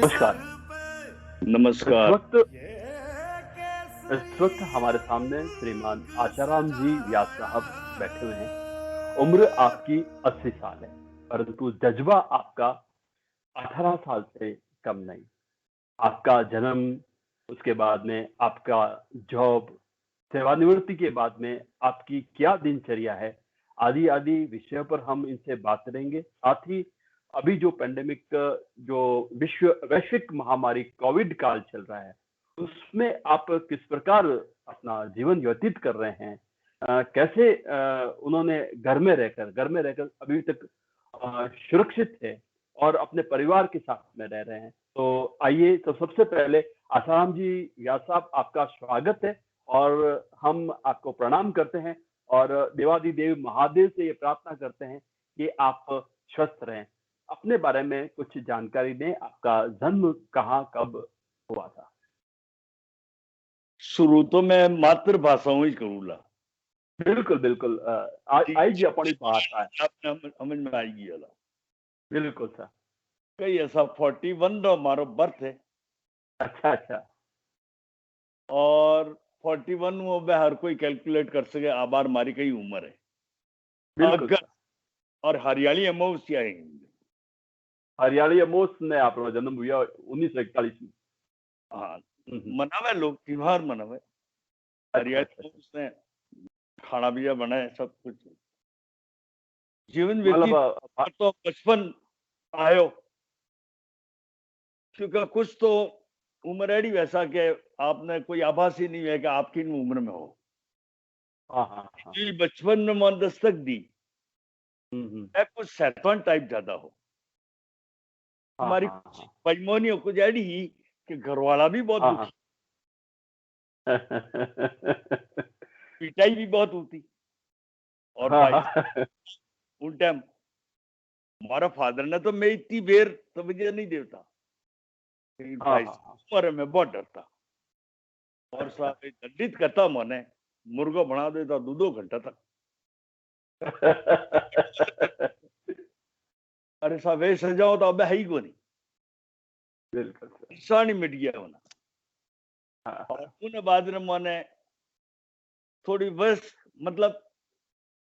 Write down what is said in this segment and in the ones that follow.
नमस्कार। इस नमस्कार। वक्त इस वक्त हमारे सामने श्रीमान आशाराम जी व्यास साहब बैठे हुए हैं। उम्र आपकी 80 साल है, परंतु जज्बा आपका 18 साल से कम नहीं। आपका जन्म, उसके बाद में आपका जॉब, सेवानिवृत्ति के बाद में आपकी क्या दिनचर्या है, आदि आदि विषयों पर हम इनसे बात करेंगे। साथ ही अभी जो पैंडेमिक, जो विश्व वैश्विक महामारी कोविड काल चल रहा है, उसमें आप किस प्रकार अपना जीवन व्यतीत कर रहे हैं, कैसे उन्होंने घर में रहकर अभी तक सुरक्षित है और अपने परिवार के साथ में रह रहे हैं। तो आइए, तो सबसे पहले आसाराम जी व्यास साहब, आपका स्वागत है और हम आपको प्रणाम करते हैं और देवादिदेव महादेव से ये प्रार्थना करते हैं कि आप स्वस्थ रहें। अपने बारे में कुछ जानकारी दें। आपका जन्म कहाँ कब हुआ था? शुरू तो मैं मातृभाषाओं ही करूँगा। बिल्कुल बिल्कुल, आएगी अपनी बात है। आपने समझ में आएगी वाला। बिल्कुल सर। कई ऐसा 41 रो मारो बर्थ है अच्छा अच्छा। और 41 वो बे हर कोई कैलकुलेट कर सके आबार मारी कई उम्र है। बिल्कुल अगर सर। और हरियाली अमावस्या है। हरियाली अमोस में आपका जन्म हुआ 1941 में। हाँ, हम्म। मनावे लोग त्योहार मनावे। अच्छा हरियाली अच्छा अच्छा। अमावस ने खाना भी बना है सब कुछ। जीवन मतलब व्यतीत तो बचपन आयो क्योंकि कुछ तो उम्र ऐडी वैसा कि आपने कोई आभास ही नहीं है कि आपकी उम्र में हो। हाँ हाँ हाँ। जी, बचपन में मन दस्तक दी हम्म। मैं कुछ शैतान टाइप ज्यादा हो। हाँ हमारी हाँ हाँ बेईमानी हो कुछ ऐडी ही कि घरवाला भी बहुत हाँ हाँ। दुखी, पिटाई भी बहुत होती। और हाँ भाई हाँ। उन टाइम हमारा फादर ने तो मैं इतनी बेर तवज्जो नहीं देता, लेकिन हाँ भाई हाँ हाँ। उम्र में बहुत डरता। और अच्छा। साहब दंडित करता मने मुर्गा बना देता 2-2 घंटा तक। अरे साहब ये सजाओ तो अब है ही को नहीं, बिल्कुल सर। इंसान ही मिट गया होना। हाँ और हाँ उन बाद में मैंने थोड़ी बस मतलब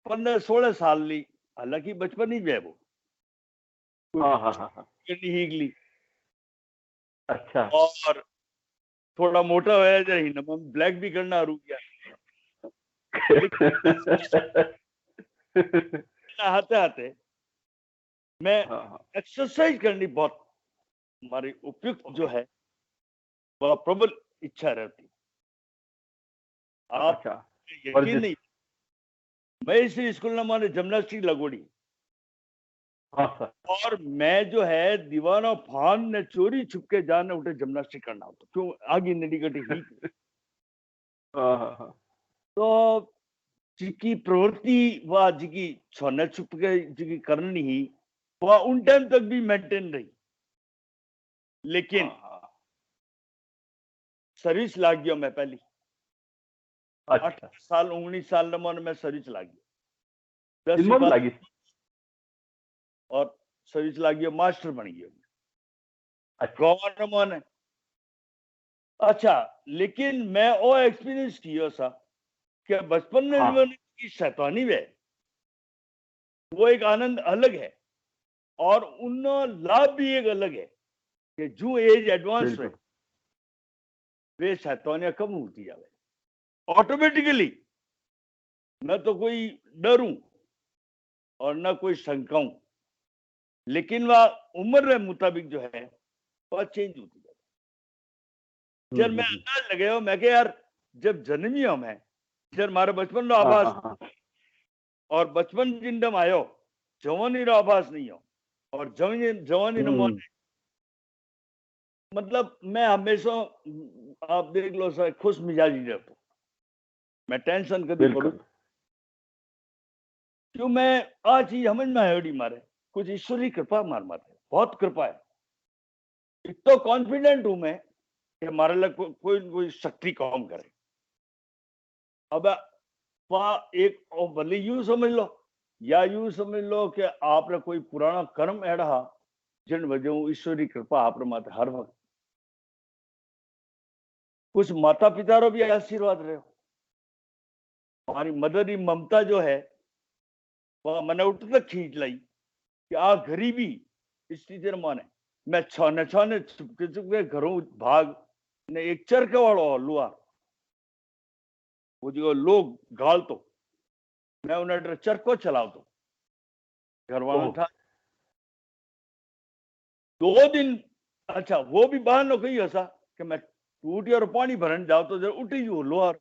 15-16 साल ली, हालांकि बचपन ही है वो कुछ हाँ हाँ हाँ हाँ। करनी ही ली। अच्छा। और थोड़ा मोटा होया जाए ना मैं ब्लैक भी करना रुक गया। लेकिन आते आते मैं हाँ हाँ। एक्सरसाइज करनी बहुत हमारी उपयुक्त जो है वह प्रबल इच्छा रहती। आप अच्छा। यकीन वर्जिश। नहीं, मैं इसी स्कूल में मैंने जिम्नास्टिक लगोड़ी। हाँ सर। और मैं जो है दीवाना फान ने चोरी छुपके जाने उठे जिम्नास्टिक करना होता क्यों आगे नडीगटी ही। हाँ हाँ हाँ। तो जिकी प्रवृत्ति व जिकी छोने छुपके जिकी करनी ही वह उन टाइम तक भी मेंटेन रही। लेकिन हाँ हाँ। सर्विस लाग गया मैं पहली आठ अच्छा। साल 19 साल मन में सर्विस लाग गया 10 किनमन बात। लगी? और सर्विस लाग गया मास्टर बन गया अच्छा। गवर्नमेंट। अच्छा, लेकिन मैं वो एक्सपीरियंस किया सा कि बचपन में हाँ। जीवन की शैतानी में वो एक आनंद अलग है और उन लाभ भी एक अलग है कि जो एज एडवांस है बिल्कुल। वे शैतानियां कम होती जावे ऑटोमेटिकली। न तो कोई डरूं और न कोई शंकाऊं, लेकिन वह उम्र के मुताबिक जो है वह चेंज होती जाती। जब मैं हम्म। अंदाज लगे हो मैं यार जब जन्मी हो मैं जब हमारे बचपन का हाँ आभास हाँ हाँ। और बचपन जिंदम आयो जवानी रो आभास नहीं हो। और जवानी न हम्म। मतलब मैं हमेशा आप देख लो सर खुश मिजाजी रहता। मैं टेंशन कभी करूं बिल्कुल। क्यों मैं आ चीज समझ में आयोडी मारे कुछ ईश्वरी कृपा मार मारे बहुत कृपा है। इतना कॉन्फिडेंट हूं मैं कि हमारे लिए कोई न कोई शक्ति काम करे। अब वह एक और भले यूं समझ लो या यूं समझ लो कि आपने कोई पुराना कर्म ऐड़ा जिन वजह ईश्वरी कृपा आप माते हर वक्त कुछ माता पिता रो भी आशीर्वाद रहे। हमारी मदर की ममता जो है वह मैंने उठ तक खींच लाई कि आ गरीबी इस टीचर माने मैं छाने छाने चुपके चुपके घरों भाग ने एक चरके वालों लुआ वो जो लोग गाल तो मैं उन्हें चरको चलाव तो घर वालों ओह था 2 दिन। अच्छा वो भी बहाना कही ऐसा कि मैं टूटी और पानी भरन जाओ तो जब उठी जो लोहार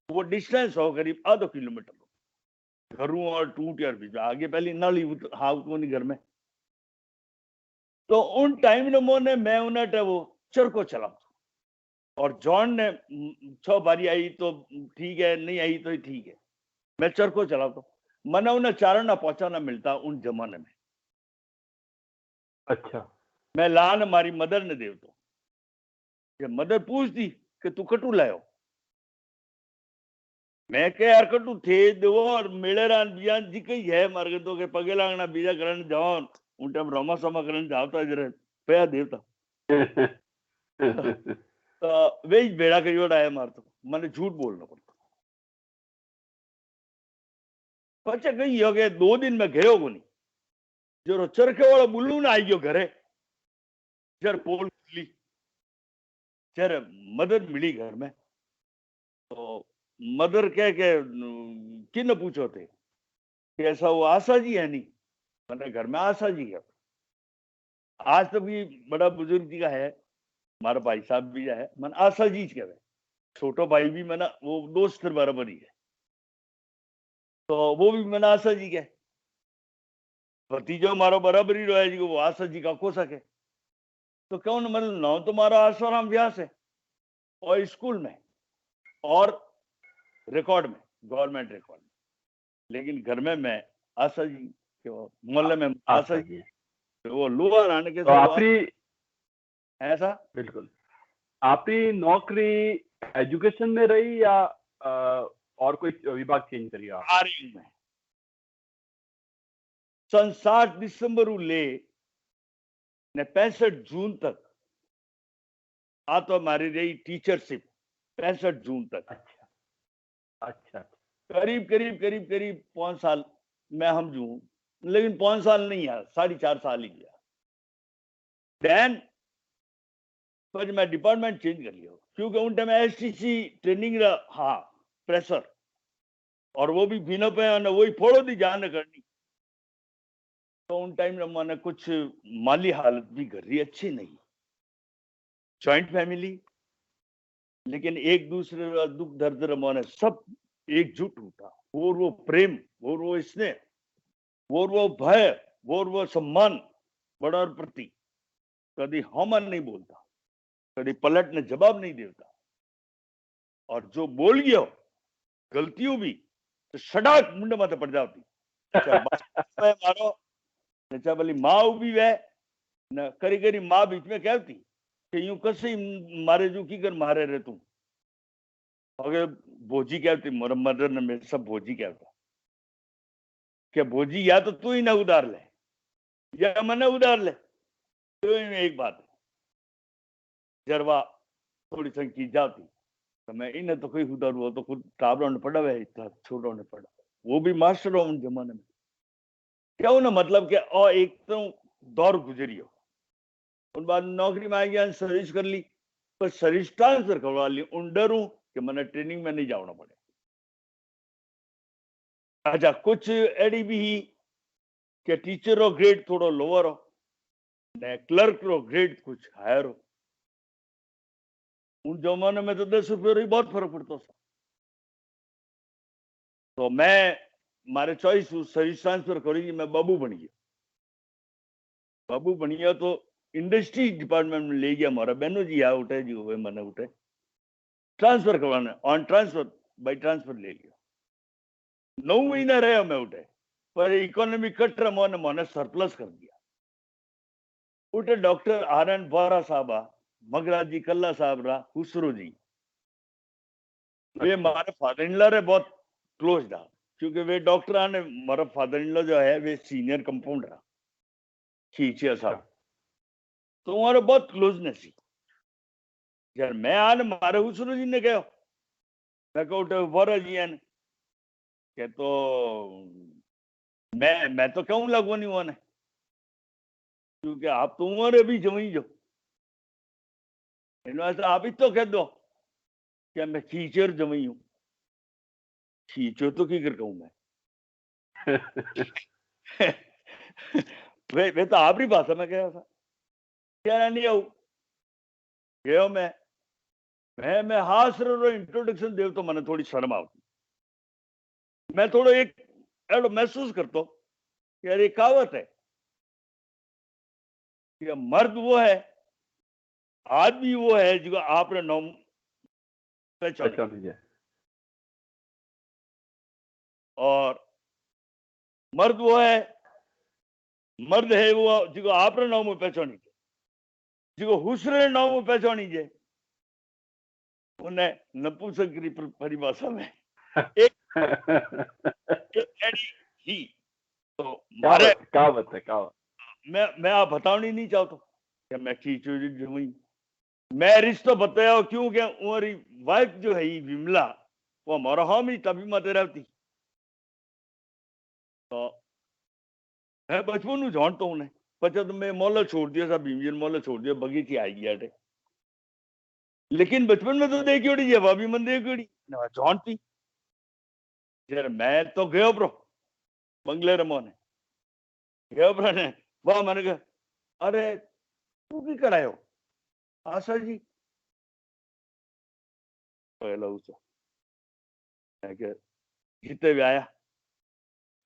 वो डिस्टेंस हो करीब आधो किलोमीटर घरों और टूटी और बीच आगे पहली नाली हाँ तो नहीं घर में। तो उन टाइम ने मोने मैं उन्हें वो चरको चलाऊ और जॉन ने 6 बारी आई तो ठीक है नहीं आई तो ठीक है मैं चरको चलाता मना उन्हें चारना पहुंचाना मिलता उन जमाने में। अच्छा मैं लान मारी मदर ने देव तो ये मदर पूछती कि तू कटू लायो मैं क्या यार कटू थे दो और मेले रान बियान जी कही है मार्ग तो के पगे लागना बीजा करन जाओ उन टाइम रमा समा करन जावता जरे पया देवता तो वे ही बेड़ा करियोड़ आया मार तो मैंने झूठ बोलना पड़ता पचे कही हो गए 2 दिन में गयो को नहीं जो चरखे वाला बुल्लू ना आई गयो घरे जर पोल खुली जर मदर मिली घर में तो मदर कह के किन पूछो थे कि ऐसा वो आशा जी है नहीं मैंने घर में आशा जी है आज तो भी बड़ा बुजुर्ग जी का है हमारा भाई साहब भी है मन आशा जी कहवे छोटो भाई भी मैंने वो दोस्त बराबर ही है तो वो भी मैंने आशा जी के भतीजो मारो बराबर ही रहा जी वो आशा जी का को सके तो क्यों न मतलब ना तुम्हारा आशाराम व्यास है और स्कूल में और रिकॉर्ड में गवर्नमेंट रिकॉर्ड में लेकिन घर में मैं आशा जी के मोहल्ले में आशा जी जी तो वो लोअर आने के तो आपकी ऐसा बिल्कुल आपकी नौकरी एजुकेशन में रही या और कोई विभाग चेंज करिए आप? आर्मी में सन 60 दिसंबर ले ने 65 जून तक आ तो हमारी रही टीचरशिप 65 जून तक अच्छा अच्छा करीब करीब करीब करीब 5 साल मैं समझू लेकिन 5 साल नहीं है 4.5 साल ही गया देन फिर मैं डिपार्टमेंट चेंज कर लिया क्योंकि उन टाइम एसटीसी ट्रेनिंग हाँ प्रेशर और वो भी बिना पे वही फोड़ो दी जान करनी तो उन टाइम मैंने कुछ माली हालत भी कर रही अच्छी नहीं जॉइंट फैमिली लेकिन एक दूसरे का दुख दर्द रमाने सब एकजुट होता और वो प्रेम और वो स्नेह और वो भय और वो सम्मान बड़ा प्रति कभी हम नहीं बोलता कभी पलट ने जवाब नहीं देता और जो बोल गया गलतियों भी तो सड़ाक मुंडे माथे पड़ जाती चाहे मारो चाहे भली माँ उभी वे न करी करी माँ बीच में कहती कि यूं कैसे मारे जू की कर मारे रहे तू अगर भोजी कहती मोर मदर ने मेरे सब भोजी कहता क्या भोजी या तो तू ही ना उधार ले या मैंने उधार ले तो एक बात है जरवा थोड़ी संकी जाती तो मैं इन्हें तो कोई उधार हुआ तो खुद टाबरों ने पड़ा हुआ इतना छोटों ने पड़ा वो भी मास्टर हो उन जमाने में क्या ना मतलब कि और एक तो दौर गुजरी हो उन बाद नौकरी में आ गया सर्विस कर ली पर सर्विस ट्रांसफर करवा ली उन डरू कि मैंने ट्रेनिंग में नहीं जाना पड़े अच्छा कुछ एडी भी ही कि टीचर रो ग्रेड थोड़ो लोअर हो ने क्लर्क रो ग्रेड कुछ हायर हो उन जमाने में तो 10 रुपये बहुत फर्क पड़ता था तो मैं मारे चॉइस सर्विस ट्रांसफर करी मैं बाबू बन गया तो इंडस्ट्री डिपार्टमेंट में ले गया हमारा बहनों जी आ उठे जी हुए मैंने उठे ट्रांसफर करवाना ऑन ट्रांसफर बाई ट्रांसफर ले लिया 9 महीना रहा मैं उठे पर इकोनॉमी कट रहा मैंने सरप्लस कर दिया उठे डॉक्टर आर एन बोरा साहब मगरा जी कल्ला साहब रहा खुसरो जी वे हमारे फादर इन लॉ रे बहुत क्लोज था क्योंकि वे डॉक्टर ने हमारा फादर इन लॉ जो है वे सीनियर कंपाउंडर खींचिया साहब તો મારે બહુ ક્લોઝનેસ છે. જ્યારે મેં આને મારે હુસરુજીને કહ્યો, મેં કહું તો ભરજી એને કે તો मैं तो क्यों लगवानी हुआ ने, क्योंकि आप तो उम्र भी जमी जो आप ही तो कह दो कि मैं टीचर जमी हूं. टीचर तो की कर कहूं मैं. वे तो आपरी भाषा में कहा था क्या नहीं आऊ गयो मैं हास इंट्रोडक्शन देव तो मैंने थोड़ी शर्म आती. मैं थोड़ा एक एडो महसूस करतो कि यार ये कहावत है कि मर्द वो है, आदमी वो है जो आपने नाम पहचान लीजिए, और मर्द वो है, मर्द है वो जो आपने नाम में पहचानी जो हुसरे नाम में पहचानी जे उन्हें नपुंसक की परिभाषा में एक ही तो मारे कहावत है कहावत. मैं आप बतानी नहीं चाहता कि मैं खींचू जमी. मैं रिश्ता बताया क्योंकि हमारी वाइफ जो है विमला वो हमारा हम ही तभी मत रहती. तो मैं बचपन में जानता हूँ पचा तो मैं मोहल्ला छोड़ दिया था, भीमजन मोहल्ला छोड़ दिया, बगीची आई गया थे. लेकिन बचपन में तो देखी उड़ी है भाभी मन देखी उड़ी जानती. जरा मैं तो गयो ब्रो बंगले रमोने गयो ब्रो ने वाह मैंने कहा अरे तू की करायो आशा जी पहला उसे जीते भी आया.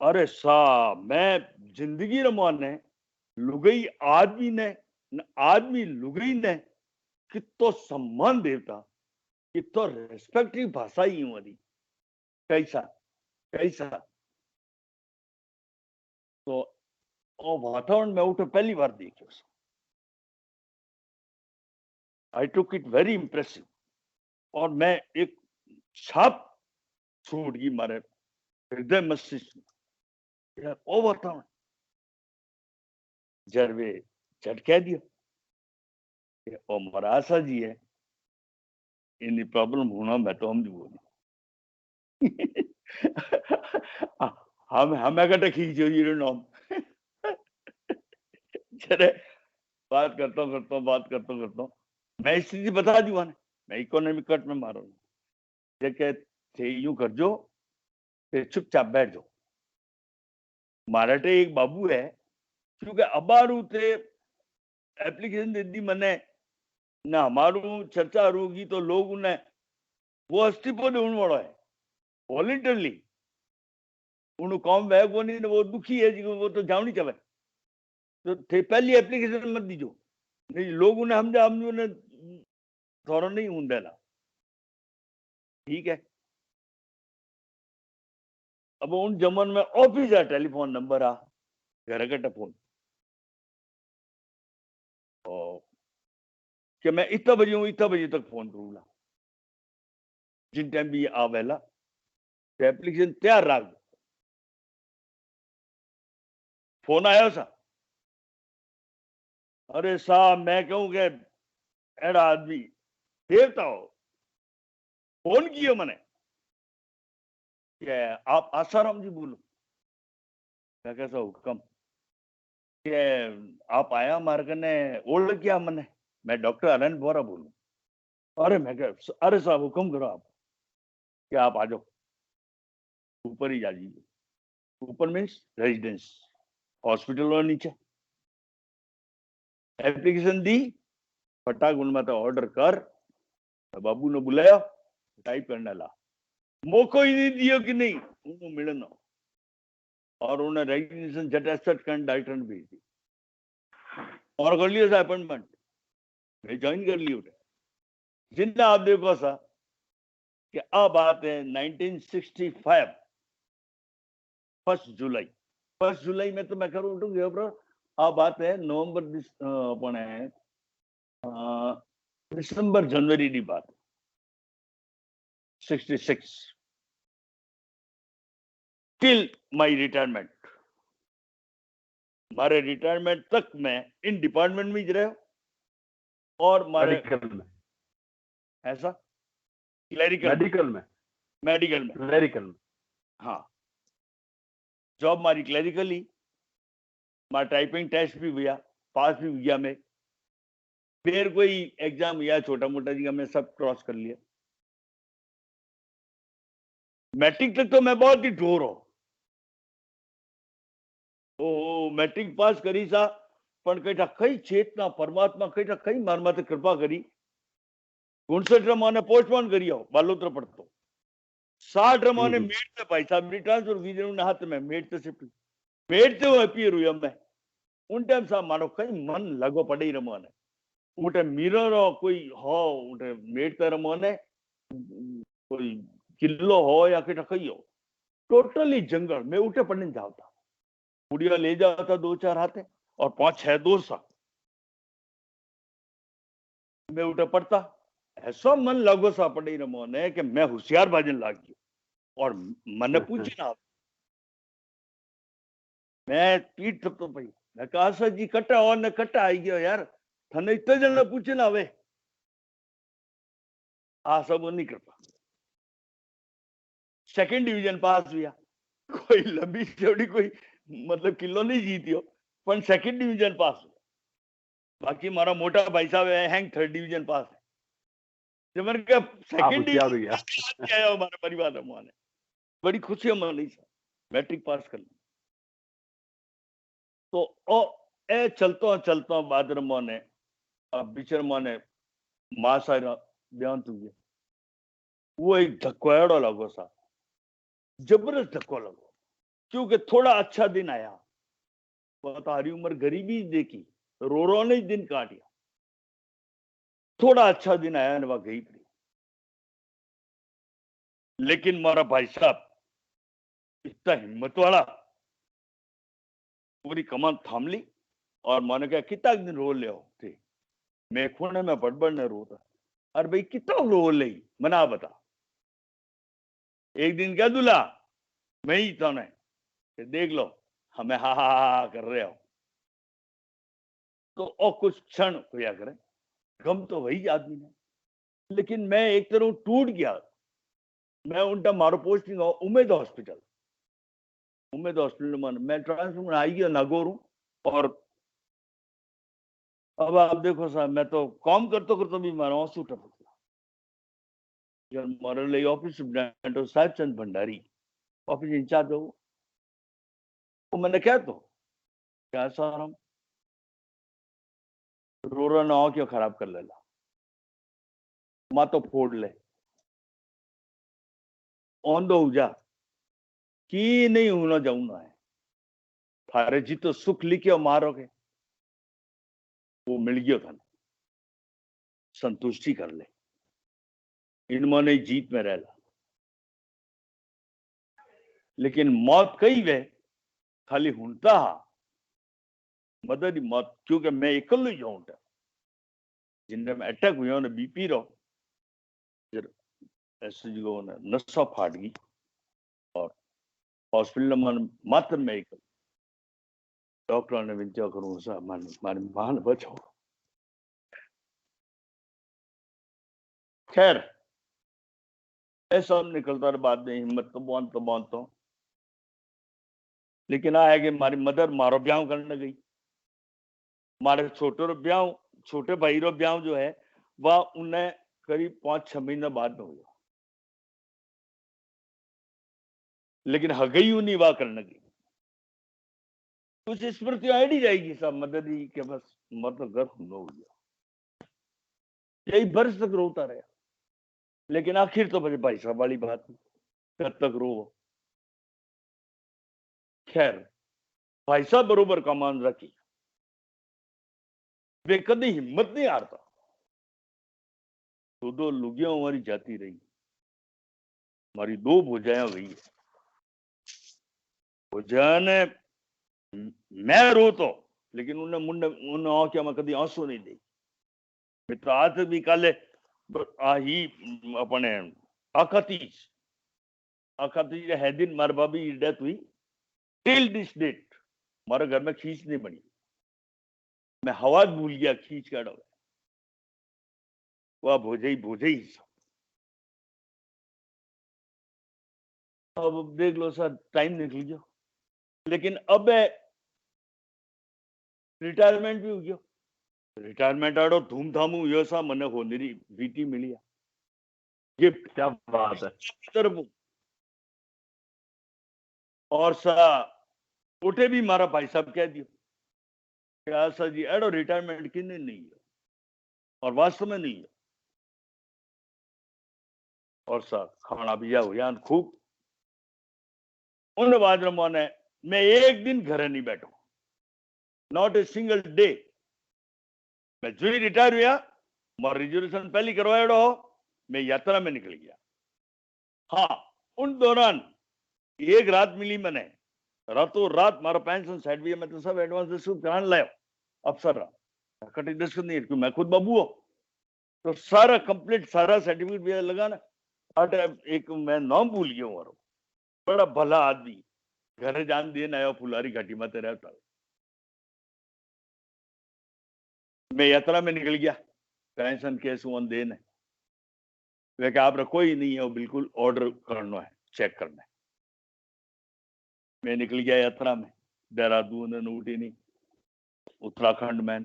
अरे सा मैं जिंदगी रमोने लुगई आदमी ने आदमी लुगई ने कितो सम्मान देवता कितो रेस्पेक्टिव भाषा ही हमारी कैसा कैसा. तो वातावरण में उठे पहली बार देखो. आई टुक इट वेरी इंप्रेसिव और मैं एक छाप छोड़ गई मारे हृदय मस्तिष्क में. ओ वातावरण जरवे झटका दिया ओ मारा आशा जी है इन्हीं प्रॉब्लम होना मैं तो हम जी बोली. हम कटे खींचो ये नाम चले बात करता हूँ मैं स्थिति बता दी मैंने. मैं इकोनॉमिक कट में मारो थे यूं कर जो चुपचाप बैठ जाओ. माराटे एक बाबू है क्योंकि अबारू थे एप्लीकेशन दे दी मैंने ना हमारू चर्चा होगी तो लोग उन्हें वो इस्तीफो देने वाला है वॉलंटियरली उन्हें काम वह को नहीं वो दुखी है जी वो तो जाओ नहीं चाहे तो थे पहली एप्लीकेशन मत दीजो नहीं लोग उन्हें हम उन्हें थोड़ा नहीं ऊंडेला. ठीक है अब उन जमन में ऑफिस है टेलीफोन नंबर आ घर का फोन कि मैं इतना बजे हूँ इतना बजे तक फोन करूंगा जिन टाइम भी आवेला तो एप्लीकेशन तैयार रख दो. फोन आया सा अरे साहब मैं कहूं कि एड़ा आदमी देवता हो फोन किया मैंने कि आप आसाराम जी बोलो. मैं कैसा हुक्म कि आप आया हमारे कने ओल्ड किया मैंने मैं डॉक्टर अरविंद बोरा बोलूं. अरे मैं कह अरे साहब हुक्म करो आप कि आप आ जाओ ऊपर ही जा दीजिए. ऊपर मीन्स रेजिडेंस हॉस्पिटल और नीचे. एप्लीकेशन दी फटाक उनमें तो ऑर्डर कर बाबू ने बुलाया टाइप करने ला मौको ही नहीं दियो कि नहीं उन्हें मिलना और उन्हें रेजिग्नेशन झट कर डॉक्टर ने भेज दी और कर लिया था अपॉइंटमेंट. मैं ज्वाइन कर लिया जितना आप देखो सा कि अब बात है 1965 1 जुलाई में तो मैं करूँ उठूंगे अब बात है नवंबर अपन है दिसंबर जनवरी की बात 66 टिल माय रिटायरमेंट. मारे रिटायरमेंट तक मैं इन डिपार्टमेंट में ही रहा और मारे मेडिकल में, ऐसा क्लरिकल मेडिकल में, मेडिकल में क्लरिकल में। हाँ जॉब मारी क्लरिकली मारा टाइपिंग टेस्ट भी हुआ पास भी हुआ मैं फिर कोई एग्जाम हुआ छोटा मोटा जी मैं सब क्रॉस कर लिया मैट्रिक तक तो मैं बहुत ही ढोर हूं ओ मैट्रिक पास करी सा पण कईठा कई चेतना परमात्मा कईठा कई मार माथे कृपा करी 59 रमाने पोस्टपोन करी आओ बालोत्र पड़तो 60 रमाने मेट से भाई साहब ट्रांसफर वीजन उन हाथ में मेट से शिफ्ट मेट से वो अपीयर हुई मैं उन टाइम सा मानो कई मन लगो पड़े रमाने उठे मिरर कोई हो उठे मेट ते रमाने कोई किलो हो या कईठा कई हो टोटली जंगल में उठे पड़ने जाता बुढ़िया ले जाता 2-4 हाथे और 5-6 दोस्त मैं उठे पड़ता ऐसा मन लगो सा पड़ी रमोने कि मैं होशियार बाजन लाग गयो और मने पूछे ना मैं पीठ थपतो पई मैं कहा सर जी कटा और ने कटा आई गयो यार थने इतने जन ने पूछे ना वे आ सब नहीं करता सेकंड डिवीजन पास हुआ कोई लंबी चौड़ी कोई मतलब किलो नहीं जीतियो पर सेकंड डिवीजन पास हुआ बाकी मारा मोटा भाई साहब हैंग थर्ड डिवीजन पास है जब मैंने कहा सेकंड डिवीजन आया हमारे परिवार में बड़ी खुशी मनाई मैट्रिक पास कर तो ओ ए चलतो बाद ने बिचर ने मां सारा देहांत हुए वो एक धक्को एड़ो लगो सा जबरदस्त धक्को लगो क्योंकि थोड़ा अच्छा दिन आया वो तो हरी उम्र गरीबी देखी रो रो ने दिन काटिया थोड़ा अच्छा दिन आया ने वह गई पड़ी लेकिन मारा भाई साहब इतना हिम्मत वाला पूरी कमान थाम ली और मैंने कहा कितना दिन रो ले थे मैं खूने में बड़बड़ ने रोता अरे भाई कितना रो ले मना बता एक दिन क्या दूल्हा मैं ही था ने देख लो हमें हा हा हा कर रहे हो तो और कुछ क्षण होया करे गम तो वही आदमी ने लेकिन मैं एक तरह टूट गया मैं उनका मारो पोस्टिंग उम्मीद हॉस्पिटल में मैं ट्रांसफर आई गया नागौर और अब आप देखो साहब मैं तो काम करते भी मारा आंसू टपक मारे लिए ऑफिस सुपरिटेंडेंट साहिब चंद भंडारी ऑफिस इंचार्ज हो वो मैंने क्या तो क्या सर हम रो ना हो क्यों खराब कर लेला माँ तो फोड़ ले ऑन दो जा की नहीं होना जाऊना है थारे जी तो सुख लिखे मारोगे वो मिल गयो था संतुष्टि कर ले इनमें जीत में रहला लेकिन मौत कई वे खाली हुंता मदद मौत क्योंकि मैं एकल ही जाऊं जिनमें में अटैक हुआ ने बीपी रो फिर ऐसे जो ने नसा फाट गई और हॉस्पिटल में मात्र में एकल डॉक्टर ने विनती करूं सा मारी मान बचाओ खैर ऐसा निकलता बाद में हिम्मत तो बांधता लेकिन आ है कि मारी मदर मारो ब्याह करने गई मारे छोटे भाई रो ब्याह जो है वह उन्हें करीब 5-6 महीने बाद में हुआ लेकिन हगई नहीं वाह करने गई कुछ स्मृति आड़ी जाएगी सब मदद ही के बस मतलब घर न हो गया यही बरस तक रोता रहा लेकिन आखिर तो मुझे भाई साहब वाली बात कब तक रो खैर भाई साहब बरोबर कमान रखी वे कभी हिम्मत नहीं हारता तो 2 लुगियां हमारी जाती रही हमारी 2 भुजाएं गई है भुजा ने मैं रो तो लेकिन उन्हें आंखों में कभी आंसू नहीं दी मित्र आज भी काले ही अपने आखातीज है दिन मारे बाबी की डेथ हुई टिल दिस डेट हमारे घर में खींच नहीं बनी मैं हवा भूल गया खींच का वह भोजे ही सब। अब देख लो सर, टाइम निकल गयो, लेकिन अब रिटायरमेंट भी हो गयो। रिटायरमेंट आड़ो धूमधाम हुयो सा मने होनेरी वीटी मिली है, गिफ्ट क्या बात है। तरफ। और सा उठे भी मारा भाई साहब कह दियो क्या सर जी एडो रिटायरमेंट किन्ने नहीं है, और वास्तव में नहीं है। और सा खाना भी हो यान खूब। उन बाद मोने मैं एक दिन घर नहीं बैठो, नॉट ए सिंगल डे। मैं जो ही रिटायर हुआ, मैं रिजर्वेशन पहले करवाया हो, मैं यात्रा में निकल गया। हाँ, उन दौरान एक रात मिली मैंने, रातों रात मारा पेंशन सर्टिफिकेट में तो सब एडवांस रिसीव कराने लायो अफसर रहा कटी दस नहीं, क्योंकि मैं खुद बाबू हो, तो सारा कंप्लीट सारा सर्टिफिकेट भी लगाना। अट एक मैं नाम भूल गया हूँ, बड़ा भला आदमी, घर जान देन आयो फुलारी घाटी में रहता। मैं यात्रा में निकल गया, पेंशन केस वन देन है, वे क्या आप कोई नहीं है, वो बिल्कुल ऑर्डर करना है, चेक करना है। मैं निकल गया यात्रा में, देहरादून नूटिनी उत्तराखंड में।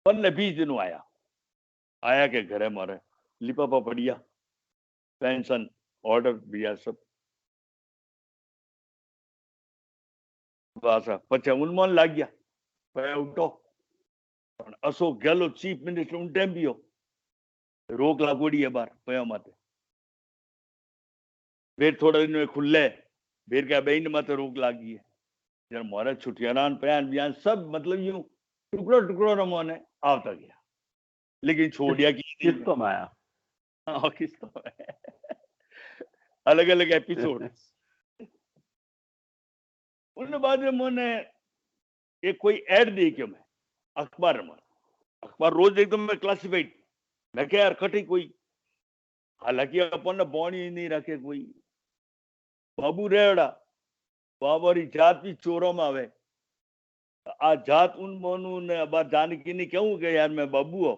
15-20 दिन आया के घरे मारे लिपापा पड़िया, पेंशन ऑर्डर दिया सब। बस पचे उन्मोन लाग गया, पे उठो अशोक गहलोत चीफ मिनिस्टर उन टाइम भी हो, रोक लागोड़ी है बार पया माते। फिर थोड़ा दिन में खुले, फिर क्या बहन माते रोक लागी है। जब मारे छुट्टियां पयान बयान सब मतलब यूं टुकड़ो टुकड़ो रमोने आवता गया, लेकिन छोड़िया की किस्तों में आया। हाँ, किस्तों में अलग अलग एपिसोड। उन बाद में मैंने एक कोई ऐड देखी, मैं अखबार में, अखबार रोज एकदम मैं क्लासिफाइड, मैं क्या यार कटी कोई, हालांकि अपन ने बॉणी नहीं रखे कोई बाबू रेवड़ा बाबरी जात भी चोरों में आवे। आ जात उन मोनू ने बात जानकी नहीं कहूं कि यार मैं बाबू हो,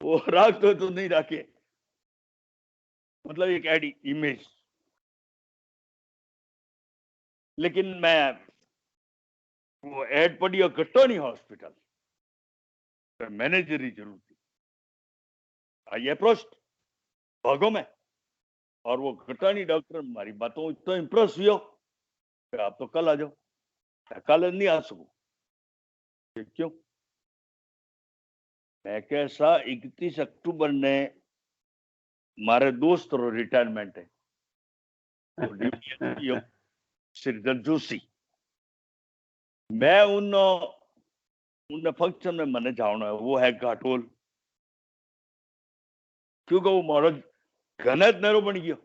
वो राख तो नहीं रखे, मतलब एक एडी इमेज। लेकिन मैं वो एड पड़ी और गट्टोनी हॉस्पिटल, तो मैनेजर ही जरूर थी। आई अप्रोच भागो में, और वो गट्टानी डॉक्टर हमारी बातों इतना इंप्रेस हुआ कि आप तो कल आ जाओ। कल नहीं आ सकूं, क्यों? मैं कैसा 31 अक्टूबर ने मारे दोस्त रो रिटायरमेंट है, तो श्रीधर जोशी, मैं उन फंक्शन में मने जाना है, वो है घाटोल, क्योंकि वो मारो घनत नरो बन गयो,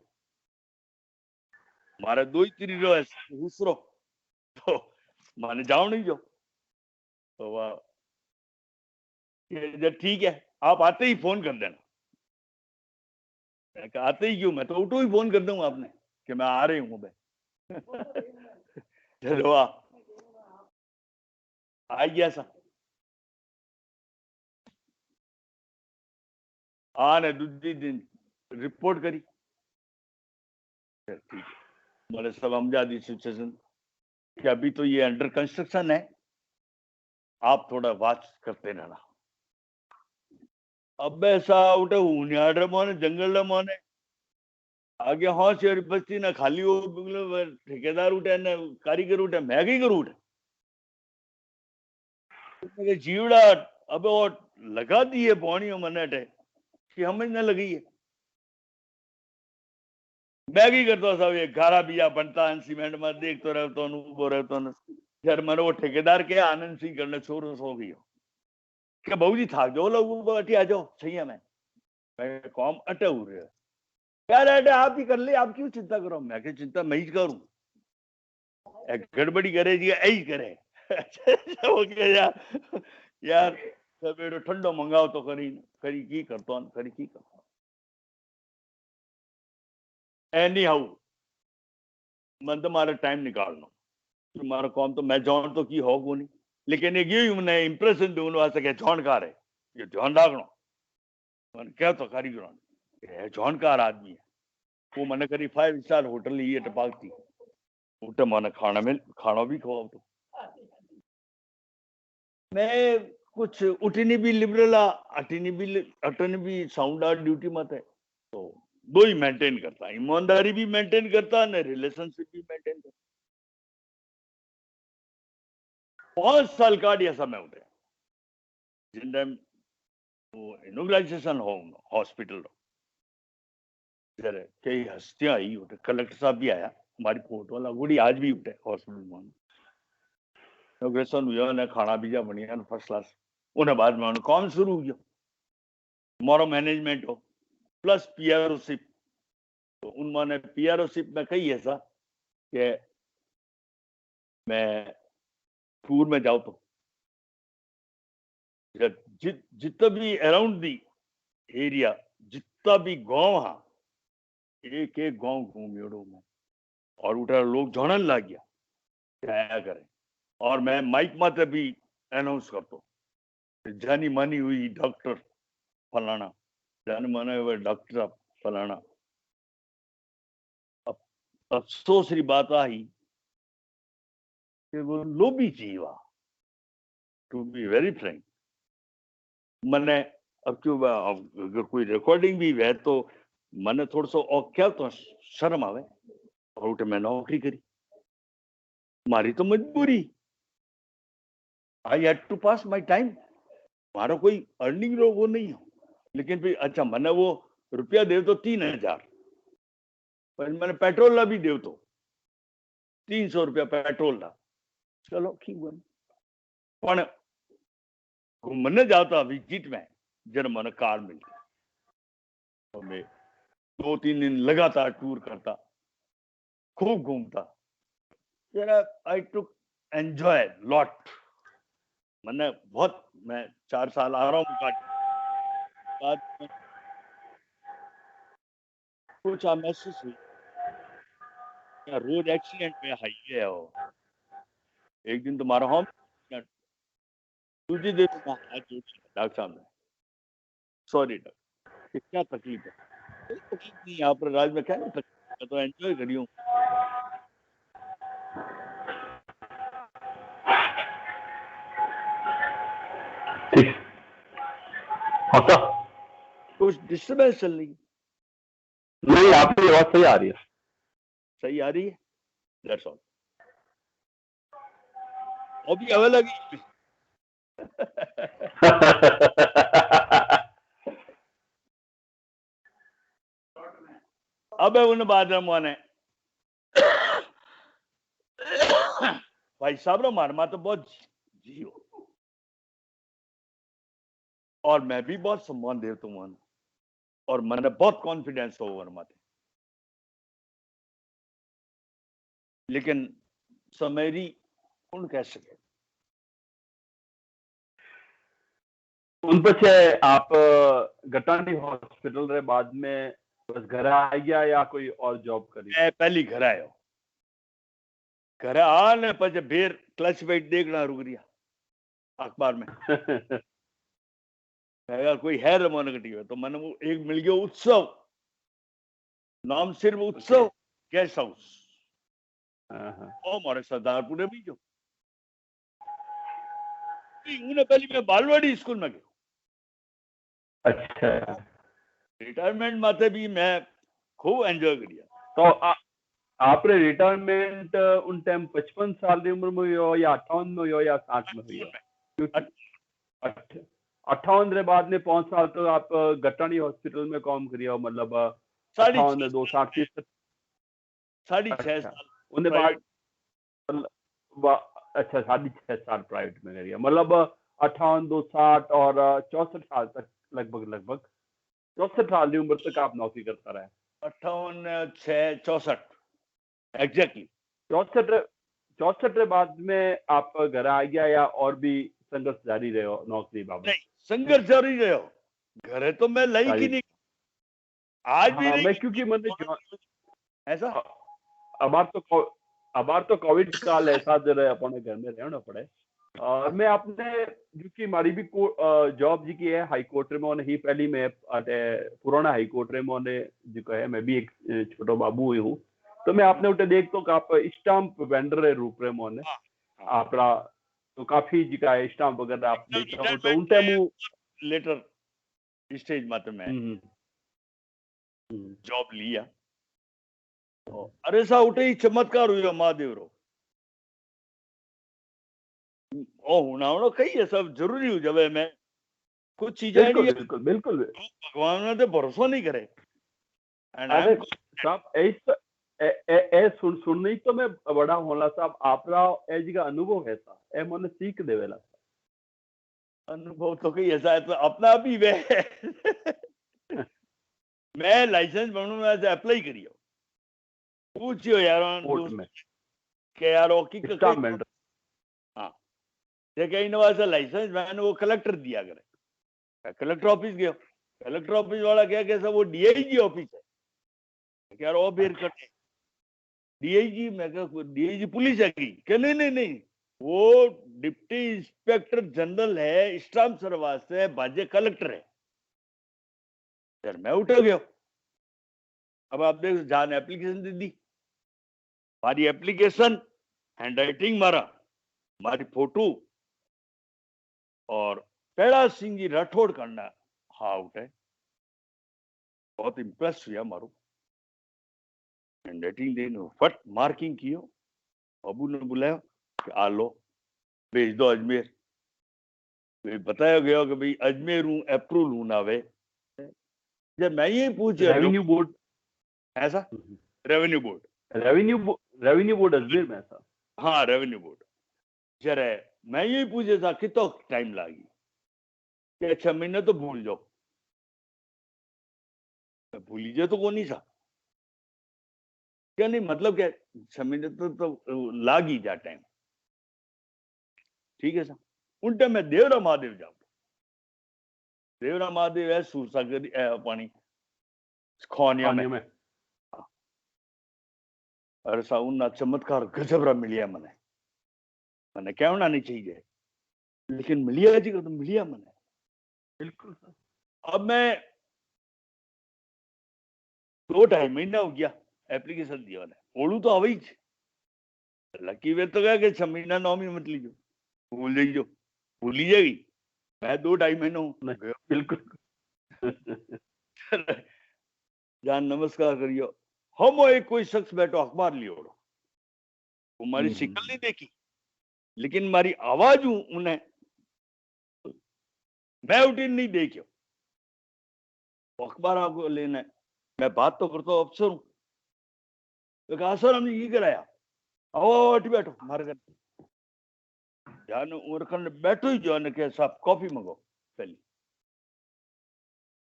मारे दो ही तीन रो दूसरो, तो माने जाओ नहीं जो, तो वह ठीक है आप आते ही फोन कर देना। मैं आते ही क्यों, मैं तो उठो ही फोन कर दूंगा आपने कि मैं आ रही हूं भाई चलो आ गया सा आने दूसरी दिन रिपोर्ट करी, ठीक है मैंने सब समझा दी सिचुएशन कि अभी तो ये अंडर कंस्ट्रक्शन है, आप थोड़ा वॉच करते रहना। अब ऐसा उठे उन्याड़ मोने जंगल मोने आगे हाँ शेर बस्ती ना खाली हो, ठेकेदार उठे ना कारीगर उठे, मैं ही करूँ उठे जीवड़ा। अब वो लगा दी है पौनी मने कि हमें न लगी है। मैं की करता साहब, ये गारा बिया बनता है सीमेंट में, देखते रहता हूँ उबो रहता हूँ। यार मैंने वो ठेकेदार के आनंद सिंह करने छोड़ सो गई क्या बहू जी था जो लोग अटी आ जाओ सही है, मैं कॉम अटे हो रहे यार अटे आप ही कर ले, आप क्यों चिंता करो, मैं क्या चिंता मैं ही करूं, गड़बड़ी करे जी यही करे वो क्या यार सब ठंडो मंगाओ तो करी करी की करतो करी की करतो एनी हाउ मन तो मारा टाइम निकालना, तुम्हारा काम तो मैं जान तो की हो को नहीं, लेकिन एक ये मैंने इंप्रेशन दून वास्ते के जान कार है ये ध्यान रखना મને કહેતો કારીગરો એ જાણકાર આદમી वो मैंने करी 5 स्टार होटल ये टपाकती उठे मैंने खाना भी खवातो मैं कुछ उठनी भी लिबरल अटनी भी साउंड आर ड्यूटी मत है तो दो ही मेंटेन करता ईमानदारी भी मेंटेन करता ने रिलेशनशिप भी मेंटेन करता 5 साल काढ़िया समय उठे जिन टाइम वो इनोग्रेशन हो हॉस्पिटल जरा कई हस्तियां आई उठे कलेक्टर साहब भी आया हमारी फोटो लगोड़ी आज भी उठे हॉस्पिटल में इनोग्रेशन हुआ ने खाना बीजा बढ़िया फर्स्ट क्लास उन्हें बाद में उन्हें काम शुरू हो गया मोरो मैनेजमेंट हो प्लस पीआरओशिप तो उन्होंने पीआरओशिप में कही ऐसा कि मैं टूर में जाऊँ तो जितना भी अराउंड दी एरिया जितना भी गांव हाँ एक एक गांव घूमियोड़ो में और उठा लोग जानन लग गया क्या करें और मैं माइक माते भी अनाउंस करतो जानी मानी हुई डॉक्टर फलाना जानी माने हुए डॉक्टर फलाना अब अफसोस री बात आई कि वो लोभी जीवा टू बी वेरी फ्रैंक मैंने अब क्यों अगर कोई रिकॉर्डिंग भी है तो मैंने थोड़ा सा और क्या तो शर्म आवे और उठे मैं नौकरी करी मारी तो मजबूरी I had to pass my time मारो कोई अर्निंग रो वो नहीं हो लेकिन फिर अच्छा मैंने वो रुपया दे तो 3000 पर मैंने पेट्रोल ला भी दे तो 300 रुपया पेट्रोल ला चलो ठीक बन पण घूमने जाता विजिट में जब मैंने कार मिलती तो मैं 2-3 दिन लगातार टूर करता खूब घूमता जरा आई टुक एंजॉय लॉट मैंने बहुत मैं 4 साल आ रहा हूँ बाद में कुछ महसूस हुई रोड एक्सीडेंट में हाईवे है वो एक दिन तुम्हारा होम दूसरी दिन मैं हाथ जोड़ डॉक्टर साहब ने सॉरी डॉक्टर क्या तकलीफ है कोई तकलीफ नहीं यहाँ पर राज में क्या नहीं तकलीफ तो एंजॉय करी हूँ ठीक होता कुछ डिस्टर्बेंस चल रही है नहीं आपकी आवाज सही आ रही है सही आ रही है दैट्स ऑल अभी हवा लगी अब उन बाद ने भाई साहब रो मारमा तो बहुत जियो और मैं भी बहुत सम्मान देता हूँ और मैंने बहुत कॉन्फिडेंस हो वर्मा थे लेकिन समेरी कौन कह सके उन पछे आप गटानी हॉस्पिटल रे बाद में बस घर आ गया या कोई और जॉब करी मैं पहली घर आयो घर आने पछे फिर क्लासिफाइड देखना रुक रिया अखबार में अगर कोई है रमोनगटी तो मैंने वो एक मिल गया उत्सव नाम सिर्फ उत्सव गेस्ट हाउस और हमारे सरदारपुर भी जो उन्हें पहले मैं बालवाड़ी स्कूल में गया अच्छा रिटायरमेंट माते भी मैं खूब एंजॉय करिया तो आपने रिटायरमेंट उन टाइम 55 साल की उम्र में हुई या 58 में हुई या 60 में हुई क्योंकि 58 के बाद में 5 साल तो आप गटानी हॉस्पिटल में काम करिए मतलब 58 2 60 6.5 साल उनके बाद अच्छा 6.5 साल प्राइवेट में करिए मतलब 58 2 60 और 64 साल तक लगभग 64 साल की उम्र तक आप नौकरी करता रहे 58 6 64 एग्जैक्टली 64 के बाद में आप घर आ गया या और भी संघर्ष जारी रहे हो नौकरी बाबत नहीं संघर्ष जारी रहे हो घरे तो मैं लाई की नहीं आज भी नहीं मैं क्योंकि मैंने ऐसा अबार तो कोविड काल ऐसा जो रहे अपने घर में रहना पड़े मैं आपने जो कि मारी भी जॉब जी की है हाई कोर्ट में होने ही पहली मैं पुराना हाई कोर्ट में होने जो कहे मैं भी एक छोटो बाबू हुई हूँ तो मैं आपने उठे देख तो आप स्टाम्प वेंडर रूप में होने हाँ हाँ आपरा तो काफी जी का स्टाम्प वगैरह आप देखता हूँ तो उन रिटायरमेंट टाइम वो लेटर स्टेज माते मैं हम्म, हम्म, जॉब लिया अरे सा उठे ही चमत्कार हुआ महादेव रो ओ हुनावड़ो कही है सब जरूरी हो जावे मैं कुछ चीजें बिल्कुल ऐडी बिल्कुल बिल्कुल भगवान ने तो भरोसा नहीं करे एंड आई अरे एम साहब ऐसा सुनने ही तो मैं बड़ा होला साहब आपरा ए जी का अनुभव है सा ए मने सीख देवेला अनुभव तो कही ऐसा है तो अपना भी वे मैं लाइसेंस बनूंगा से अप्लाई करियो पूछियो यार कोर्ट दोस्त में के यार ओ की कई स्टाम्प वेंडर हाँ जे कई नवा से लाइसेंस मैंने वो कलेक्टर दिया करे कलेक्टर ऑफिस गयो कलेक्टर ऑफिस वाला क्या कैसा वो डीआईजी ऑफिस है यार ओ बेर कटे डीआईजी मैं डीआईजी पुलिस है की क्या नहीं नहीं नहीं वो डिप्टी इंस्पेक्टर जनरल है स्टाम्प सर्वास से बाजे कलेक्टर है यार मैं उठ गया अब आप देख जान एप्लीकेशन दे दी मारी एप्लीकेशन हैंड राइटिंग मारा मारी फोटो और कैलाश सिंह जी राठौड़ करना हाँ आउट है बहुत इम्प्रेस हुआ मारू हैंड राइटिंग देने फट मार्किंग कियो अबू ने बुलाया कि आ लो भेज दो अजमेर बताया गया कि भाई अजमेर हूँ अप्रूवल हूं ना वे जब मैं ये पूछ लो रेवेन्यू बोर्ड ऐसा revenue board revenue board Ajmer में था हाँ रेवेन्यू बोर्ड जरा मैं ये पूछे था कितना टाइम लागी कि 6 महीने तो भूल जाओ भूल लीजिए तो कौन नहीं था क्या नहीं मतलब क्या 6 महीने तो लाग ही जा टाइम ठीक है सर उन टाइम मैं देवरा महादेव जाऊँ देवरा महादेव है सूरसागर पानी खोनिया में खानियों में अरे सा उन चमत्कार गजबरा मिलिया मने मैंने कहना नहीं चाहिए लेकिन मिलिया जी को तो मिलिया मने बिल्कुल सर अब मैं 2-2.5 महीना हो गया एप्लीकेशन दिया मैंने ओलू तो अवई लकी वे तो क्या कि 6 महीना 9 महीने मत लीजिए भूल जाइयो भूल ही जाएगी मैं 2-2.5 महीना हूँ नहीं बिल्कुल जान नमस्कार करियो हम एक कोई शख्स बैठो अखबार लियो वो हमारी शिकल नहीं देखी लेकिन हमारी आवाज हूं उन्हें मैं उठी नहीं देखियो अखबार आपको लेना है मैं बात तो करता हूँ अफसर हूं तो कहा सर हमने ये कराया आओ आओ अटी बैठो हमारे घर जान उमर खान बैठो ही जो ने कहा साहब कॉफी मंगो पहले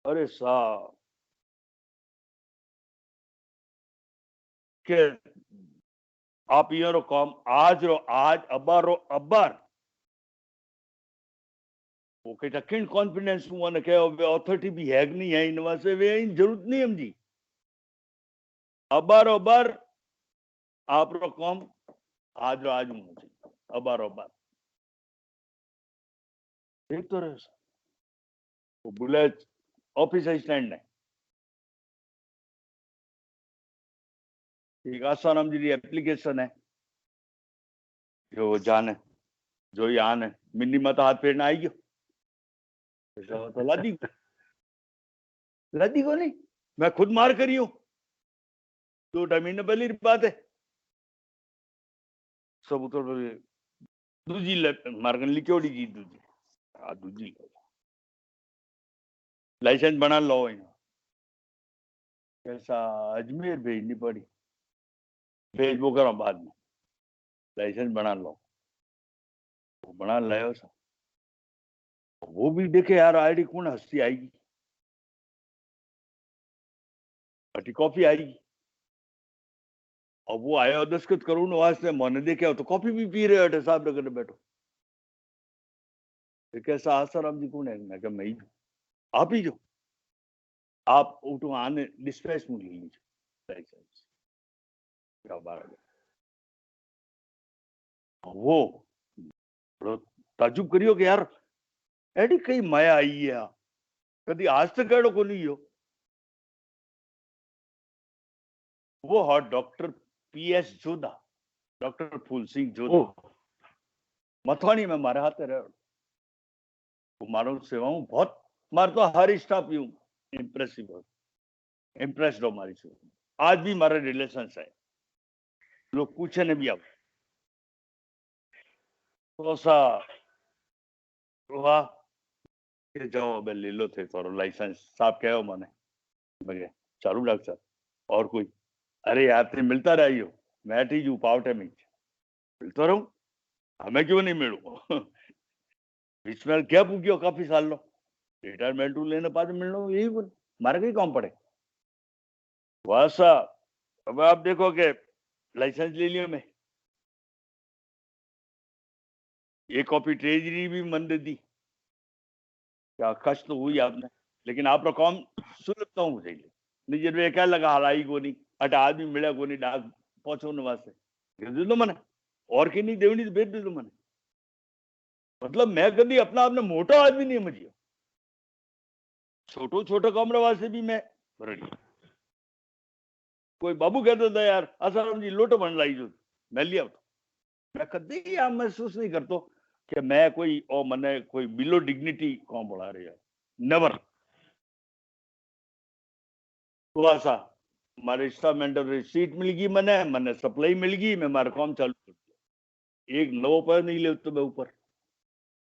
अरे साहब के आप ये रो काम आज अब्बार वो कहता किन कॉन्फिडेंस हुआ ने कहा वे अथॉरिटी भी है कि नहीं है इन वास्ते वे इन जरूरत नहीं हम जी अब्बार आप रो काम आज मुझे अब्बार देख तो रहे वो बुलेट ऑफिस स्टैंड है एक आसाराम जी की एप्लीकेशन है जो जाने जो ये आने मिन्नी मत हाथ फेरना आई गयो तो लादी को नहीं मैं खुद मार करी हूं 2 महीने पहले की बात है सब उतर दूजी मारकन लिखोड़ी जी दूजी हाँ दूजी लाइसेंस बना लो कैसा अजमेर भेजनी पड़ी भेज वो करो बाद में लाइसेंस बना लो वो बना लायो सा वो भी देखे यार आईडी कौन हस्ती आएगी अटी कॉफी आएगी और वो आया दस्खत करूँ वास्ते मन देखे हो तो कॉफी भी पी रहे हो साहब करके बैठो तो कैसा आसाराम जी कौन है मैं क्या मैं ही आप ही जो आप उठो आने डिस्पैच में ले लीजिए लाइसेंस क्या बात है वो ताजुब करियो कि यार एडी कई माया आई है कभी आज तक एडो को नहीं हो। वो हा डॉक्टर PS जोधा, डॉक्टर फूल सिंह जोधा ओह मथवाणी में मारे हाथे रहो। मारो सेवाऊं बहुत मार तो हर स्टाफ यूं इम्प्रेसिव हो, इम्प्रेस्ड हो मारी से। आज भी मारे रिलेशन है, लोग पूछे ने भी अब तो सा वाह के जाओ अब ले लो थे थोड़ा लाइसेंस साहब कहो मने मैं चालू डॉक्टर और कोई अरे यार ते मिलता रही हो मैं टी जू पावटे में मिलता रहूं हमें क्यों नहीं मिलू बीच में क्या पूछियो काफी साल लो रिटायरमेंट लेने बाद मिलना यही बोल मारे कहीं कौन पड़े वासा। अब आप देखो कि लाइसेंस ले लिया मैं एक कॉपी ट्रेजरी भी मन दे दी क्या खर्च तो हुई आपने लेकिन आप काम सुलभता हूँ चाहिए निजे वे क्या लगा हलाई को नहीं अट आदमी मिले को नहीं डाक पहुंचो न वास्ते दे दो मने और की नहीं देवनी तो भेज दे दो मने मतलब मैं कभी अपना आपने मोटा आदमी नहीं समझियो छोटो छोटो कमरे वास्ते भी मैं रेडी। कोई बाबू कहता था यार आसाराम जी लोटो बन लाई जो मैं लिया तो मैं कभी यह महसूस नहीं करता कि मैं कोई और मने कोई बिलो डिग्निटी कौन बढ़ा रही है नेवर। तो ऐसा मारे इंस्ट्रूमेंटल सीट मिल गई मने मने सप्लाई मिल गई मैं मारा काम चालू कर दिया एक नौ पर नहीं ले तो मैं ऊपर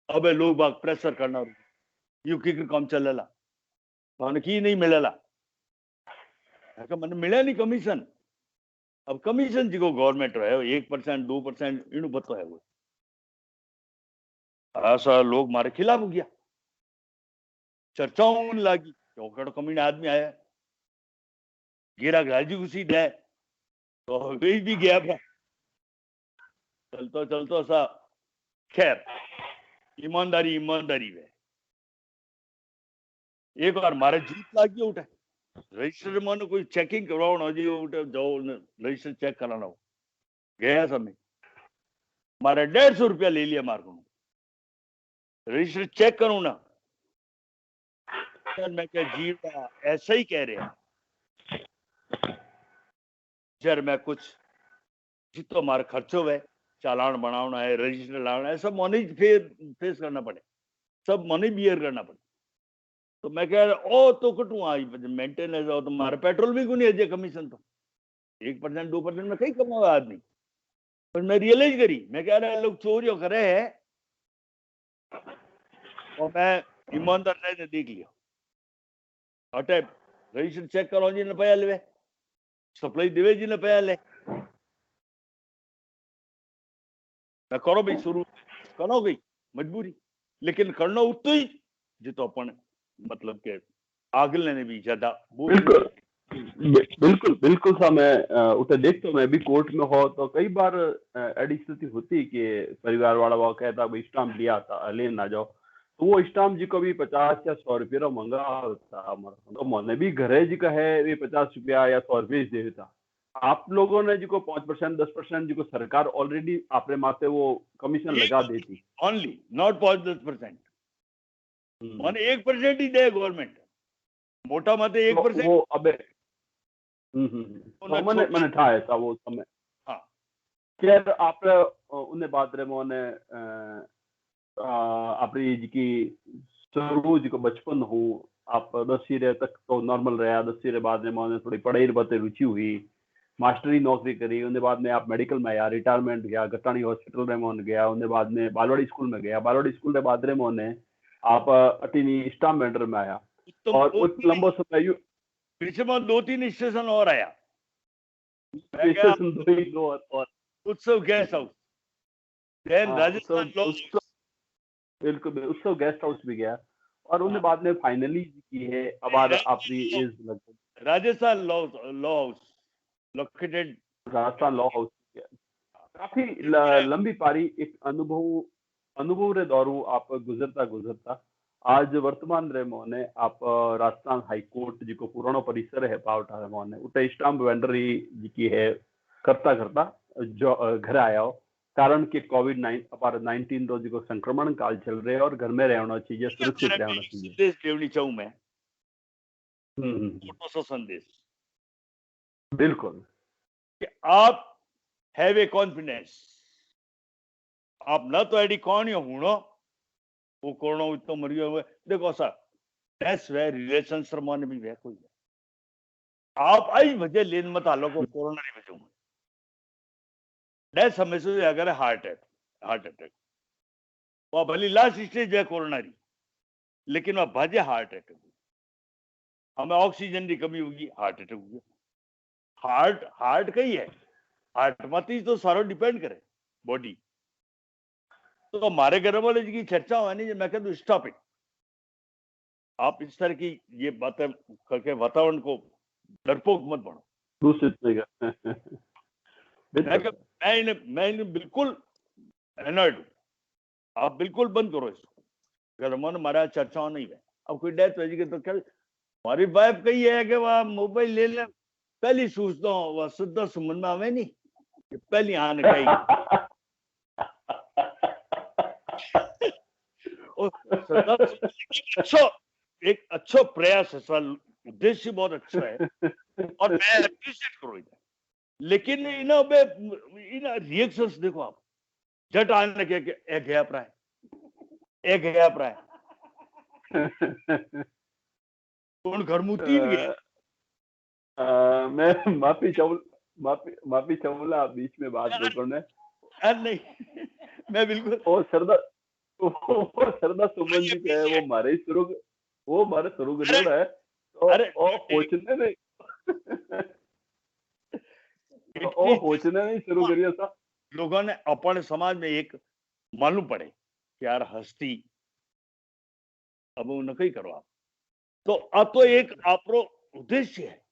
अबे लोग बाग प्रेशर करना यू की काम चलेला तो की नहीं मिलेला मैंने मिले नहीं कमीशन अब कमीशन जी को गवर्नमेंट है 1% 2% इन पतो है वो ऐसा लोग मारे खिलाफ हो गया चर्चाओं होने लगी चौकड़ कमीने आदमी आया गिरा गाजी घुसी दे तो वही भी गया था चलतो चलतो सा खैर ईमानदारी ईमानदारी है एक बार मारे जीत लागी उठे रजिस्टर में कोई चेकिंग करवाना जी उठे जाओ रजिस्टर चेक कराना हो गया समय मारे 150 रुपया ले लिया मार को रजिस्टर चेक करूं ना मैं क्या जीता ऐसा ही कह रहे हैं जर मैं कुछ जितो मारे खर्चो है चालान बनाना है रजिस्टर लाना है सब मनी फेस करना पड़े सब मनी बियर करना पड़े तो मैं कह रहा ओ तो कटू आई मेंटेनेंस हो तो मारे पेट्रोल भी को नहीं है कमीशन तो 1% 2% में कहीं कमाओ आदमी पर मैं रियलाइज करी मैं कह रहा लोग चोरियों करे है और मैं ईमानदार ने देख लिया अटे रजिस्टर चेक करो जी ने पया ले सप्लाई देवे जी ने पया ले मैं करो भाई शुरू करो गई मजबूरी लेकिन करना उतो ही जितो अपन मतलब के आगले ने भी ज्यादा बिल्कुल बिल्कुल बिल्कुल सा मैं उसे देखता मैं भी कोर्ट में हो तो कई बार ऐसी स्थिति होती कि परिवार वाला वो कहता भाई स्टाम्प लिया था ले ना जाओ तो वो स्टाम्प जी को भी 50 या 100 रुपये रो मंगा होता तो मैंने भी घरे जी का है वे 50 रुपया या 100 रुपये दे देता आप लोगों ने जी को 5% 10% जी को सरकार ऑलरेडी अपने माथे वो कमीशन लगा देती ओनली नॉट 5-10% माने 1% ही दे गवर्नमेंट मोटा मते 1% वो अबे तो मैंने ठाया था वो समय हाँ खैर आप उन्हें बात रहे मोने आपरी जी की शुरू जी को बचपन हो आप 10वीं तक तो नॉर्मल रहा 10वीं रे बाद में मोने थोड़ी पढ़ाई बातें रुचि हुई मास्टरी नौकरी करी उन्हें बाद में आप मेडिकल में आया रिटायरमेंट गया गट्टानी हॉस्पिटल में मोन गया उन्हें बाद में बालवाड़ी स्कूल में गया बालवाड़ी स्कूल के बाद में मोने आप अटीनी स्टाम्प वेंडर में आया और उस लंबो समय पीछे में 2-3 स्टेशन और आया स्टेशन 2 और उत्सव गेस्ट हाउस देन राजस्थान बिल्कुल उत्सव गेस्ट हाउस भी गया और उन्हें बाद में फाइनली की है अब आपकी एज लगभग Rajasthan law house located Rajasthan law house काफी लंबी पारी एक अनुभव रे दौरू आप गुजरता गुजरता आज वर्तमान रे मोने आप राजस्थान हाई कोर्ट जी को पुरानो परिसर है पावटा रे मोने उटे स्टाम्प वेंडर जी की है करता करता जो घर आया हो કારણ કે COVID-19 रो जेको संक्रमण काल चल रहे हैं और घर में रहना चाहिए, सुरक्षित रहना चाहिए। संदेश देवनी चाहूं मैं, हम्म, छोटो सा संदेश बिल्कुल। कि आप हैव ए कॉन्फिडेंस, आप न तो एडी कौन हो हुणो वो कोरोना इतो मरियो हुए देखो सर, दैट्स वेयर रिलेशन सरमान भी वे कोई है। आप आई वजह लेन मत आलो को कोरोना री वजह में दैट्स हमेशा अगर हार्ट अटैक वो भली लास्ट स्टेज है कोरोना री, लेकिन वह भाजे हार्ट अटैक, हमें ऑक्सीजन की कमी होगी, हार्ट अटैक होगी। हार्ट कही है, हार्ट मत ही तो सारो डिपेंड करे बॉडी। तो हमारे घर वाले जी की चर्चा हुआ नहीं, मैं कहता हूँ स्टॉप इट, आप इस तरह की ये बातें करके वातावरण को डरपोक मत बनो। दूषित नहीं कर। मैं इन्हें बिल्कुल एनर्ड हूं, आप बिल्कुल बंद करो इसको, अगर मन हमारा चर्चाओं नहीं है। अब कोई डेथ हो तो क्या, हमारी वाइफ कही है कि वह मोबाइल ले ले, पहली सोचता हूँ वह शुद्ध सुमन में आवे नहीं, पहली आने कही अच्छा, एक अच्छा प्रयास है सर, उद्देश्य बहुत अच्छा है और मैं अप्रिशिएट करूँ, लेकिन इन रिएक्शंस देखो आप, झट आने के एक गया प्राय, एक गया प्राय कौन घर में तीन गए। मैं माफी चाहूंगा बीच में बात रोकने। नहीं मैं बिल्कुल और सरदा सुमन जी का है वो मारे शुरू करियो है तो अरे ओ होचने नहीं ओ होचने नहीं शुरू करियो सा। लोगों ने अपने समाज में एक मालूम पड़े कि यार हस्ती अब उन्हें कही करो आप, तो अब तो एक आपरो उद्देश्य है,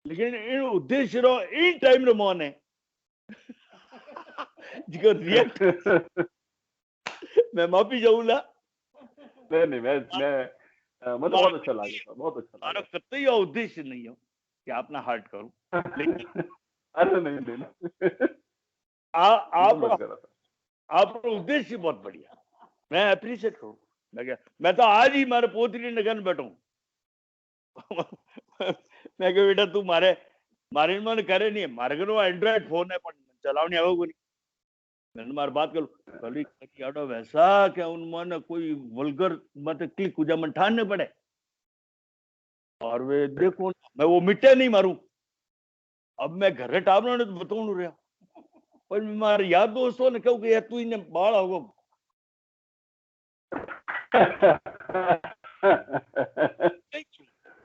लेकिन इन उद्देश्य रो इन टाइम रो मन है जिको रिएक्ट मैं माफी जाऊंगा। नहीं मैं मतलब बहुत अच्छा लगा, बहुत अच्छा लगा। कतई उद्देश्य नहीं हो कि आप ना हर्ट करूं, लेकिन अरे नहीं आप उद्देश्य बहुत बढ़िया, मैं अप्रिशिएट करूं। मैं तो आज ही मारे पोतरी नगन बैठू मैं कह बेटा तू मारे मन करे नहीं, मारे घर एंड्रॉइड फोन है पर चलावनी आवे को नहीं, मैंने मार बात करूं वैसा क्या उन मन कोई वल्गर मत क्लिक कुजा मन ठान पड़े, और वे देखो मैं वो मिटे नहीं मारू, अब मैं घरे टाबरा ने तो बताऊं रहा, पर मारे यार दोस्तों ने कहूं कि तू इन्हें बाल होगो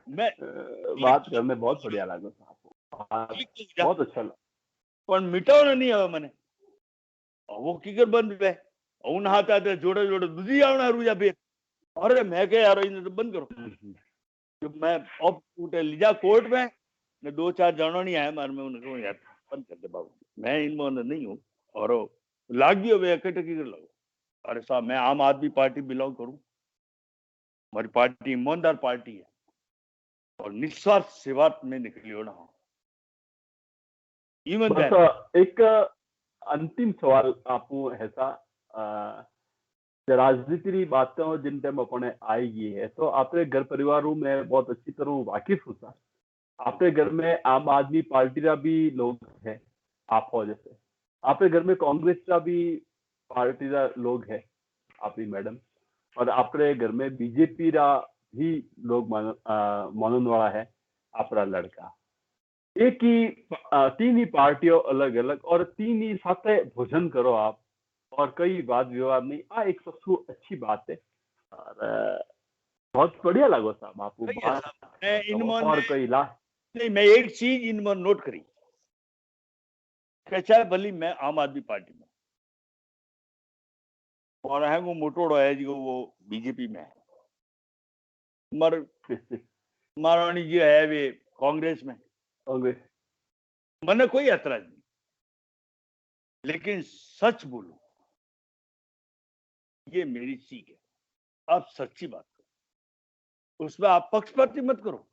मैं बात करने बहुत बढ़िया लगा साहब, बहुत अच्छा लगा, पर मिटाओ नहीं आवे मने वो किकर बंद पे उन हाथ आते जोड़े जोड़े दूधी आवना रुजा बे, अरे मैं कह यार इन्हें तो बंद करो। तो मैं अब उठे लिजा कोर्ट में ने 2-4 जनो नहीं आया मार में, उन्हें कहूं यार बंद कर दे बाबू, मैं इनमें नहीं हूं और लाग गयो वे इकट्ठे की कर लगो। अरे साहब मैं आम आदमी पार्टी बिलोंग करूं, हमारी पार्टी ईमानदार पार्टी है और निस्वार्थ सेवा में निकलियो ना हो। एक अंतिम सवाल आपको ऐसा राजनीति की बातें हो जिन टाइम अपने आएगी है तो आपके घर परिवारों में बहुत अच्छी तरह वाकिफ होता है, आपके घर में आम आदमी पार्टी का भी लोग हैं आप हो, जैसे आपके घर में कांग्रेस का भी पार्टी का लोग है आपकी मैडम, और आपके घर में बीजेपी का भी लोग मानने वाला है आपका लड़का, एक ही तीन ही पार्टियों अलग अलग और तीन ही साथ भोजन करो आप और कई वाद विवाद नहीं, एक सबसे अच्छी बात है और बहुत बढ़िया लगो साहब आपको और कई नहीं मैं एक चीज इनमें नोट करी, चाहे भली मैं आम आदमी पार्टी में और है वो मोटोड़ो है जो वो बीजेपी में है, मर मारानी जी है वे कांग्रेस में, मैंने कोई ऐतराज नहीं, लेकिन सच बोलूं ये मेरी सीख है, आप सच्ची बात करो, उसमें आप पक्षपाती मत करो,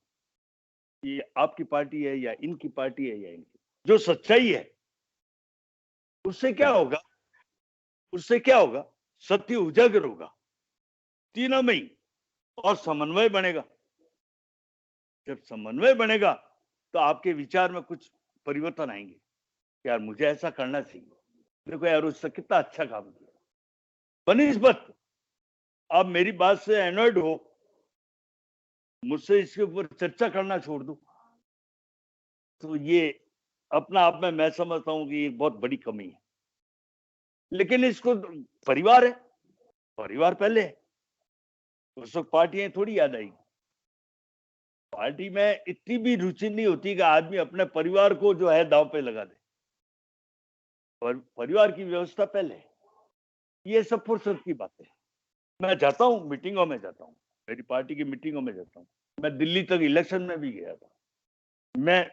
ये आपकी पार्टी है या इनकी पार्टी है या इनकी, जो सच्चाई है उससे क्या होगा उससे क्या होगा? सत्य उजागर होगा तीनों में ही, और समन्वय बनेगा। जब समन्वय बनेगा तो आपके विचार में कुछ परिवर्तन आएंगे, यार मुझे ऐसा करना चाहिए, देखो यार उससे कितना अच्छा काम किया। बनिस्बत आप मेरी बात से एनॉयड हो, मुझसे इसके ऊपर चर्चा करना छोड़ दो, तो ये अपना आप में मैं समझता हूं कि एक बहुत बड़ी कमी है। लेकिन इसको परिवार है, परिवार पहले है, उस वक्त पार्टियां थोड़ी याद आएगी। पार्टी में इतनी भी रुचि नहीं होती कि आदमी अपने परिवार को जो है दांव पे लगा दे। परिवार की व्यवस्था पहले है। ये सब फुर्सत की बातें। मैं जाता हूँ, मीटिंगों में जाता हूँ, मेरी पार्टी की मीटिंगों में जाता हूँ। मैं दिल्ली तक इलेक्शन में भी गया था मैं,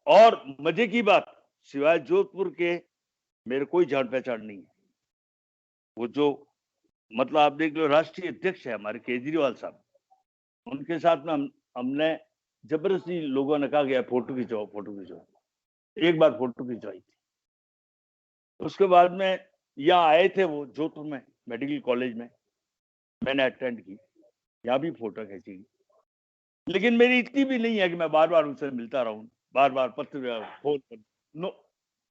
और मजे की बात, सिवाय जोधपुर के मेरे कोई जान पहचान नहीं है। वो जो मतलब आप देख लो, राष्ट्रीय अध्यक्ष है हमारे केजरीवाल साहब, उनके साथ में हमने जबरदस्ती, लोगों ने कहा गया फोटो खिंचवाओ फोटो खिंचवाओ, एक बार फोटो खिंचवाई थी। उसके बाद में यहाँ आए थे वो जोधपुर में मेडिकल कॉलेज में, मैंने अटेंड की, यहाँ भी फोटो खींची। लेकिन मेरी इतनी भी नहीं है कि मैं बार बार उनसे मिलता रहूं, बार बार पत्र फोन कर, नो,